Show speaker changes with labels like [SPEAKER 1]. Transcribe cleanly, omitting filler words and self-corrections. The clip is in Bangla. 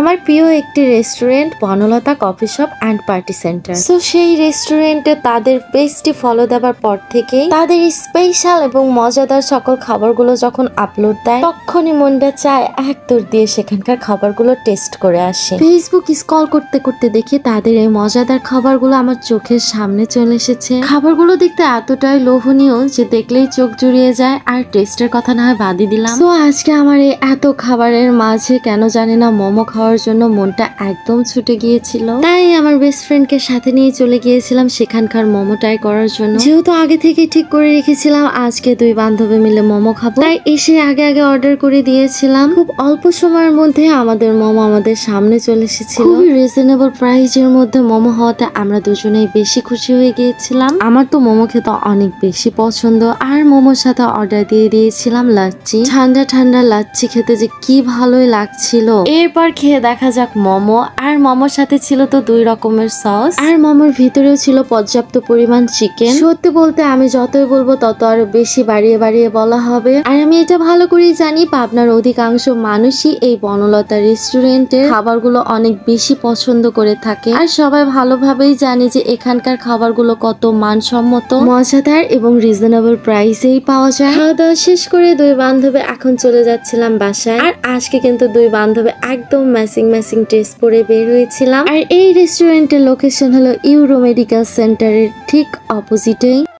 [SPEAKER 1] আমার প্রিয় একটি restaurant Banalata coffee shop and party centre. So সেই রেস্টুরেন্টে তাদের পেজটি ফলো দেওয়ার পর থেকেই তাদের স্পেশাল এবং মজাদার সকল খাবারগুলো যখন আপলোড দেয় তখনই মনটা চায় এক দৌড় দিয়ে সেখানকার খাবারগুলো টেস্ট করে আসে। ফেসবুক স্ক্রল করতে করতে দেখি তাদের এই মজাদার খাবারগুলো আমার চোখের সামনে চলে এসেছে। খাবারগুলো দেখতে এতটাই লোভনীয় যে দেখলেই চোখ জুড়িয়ে যায়, আর টেস্টের কথা না হয় বাদই দিলাম। তো আজকে আমার এই এত খাবারের মাঝে কেন জানি না মোমো খাওয়ার জন্য মনটা একদম ছুটে গিয়েছিল। তাই আমার বেস্ট ফ্রেন্ডকে সাথে নিয়ে চলে গিয়েছিলাম সেখানকার মোমো ট্রাই করার জন্য। যেহেতু আগে থেকে ঠিক করে রেখেছিলাম আজকে দুই বান্ধবী মিলে মোমো খাবো, তাই এসে আগে আগে অর্ডার করে দিয়েছিলাম। খুব অল্প সময়ের মধ্যে আমাদের মোমো আমাদের সামনে চলে এসেছিল। খুবই রিজনেবল প্রাইসের মধ্যে মোমো হওয়াতে আমরা দুজনেই বেশি খুশি হয়ে গিয়েছিলাম। আমার তো মোমো খেতে অনেক বেশি পছন্দ, আর মোমোর সাথে অর্ডার দিয়ে দিয়েছিলাম লাচ্ছি। ঠান্ডা ঠান্ডা লাচ্ছি খেতে যে কি ভালোই লাগছিল। এরপর খেয়ে দেখা যাক মোমো, আর মোমোর সাথে ছিল তো 2 রকমের সস, আর মোমোর ভিতরেও ছিল পর্যাপ্ত পরিমাণ চিকেন। সত্যি বলতে আমি যতই বলবো তত আরো বেশি বাড়িয়ে বাড়িয়ে বলা হবে। আর আমি এটা ভালো করেই জানি পাবনার অধিকাংশ মানুষই এই বনলতা রেস্টুরেন্টের খাবারগুলো অনেক বেশি পছন্দ করে থাকে, আর সবাই ভালোভাবেই জানে যে এখানকার খাবারগুলো কত মানসম্মত, মজাদার এবং রিজনেবল প্রাইসেই পাওয়া যায়। খাওয়া দাওয়া শেষ করে দুই বান্ধবী এখন চলে যাচ্ছিলাম বাসায়। আর আজকে কিন্তু দুই বান্ধবী একদম ম্যাচিং ড্রেস পরে বের হয়েছিলাম। আর এই রেস্টুরেন্টের লোকেশন হলো ইউরো মেডিকেল সেন্টারের ঠিক অপোজিটেই।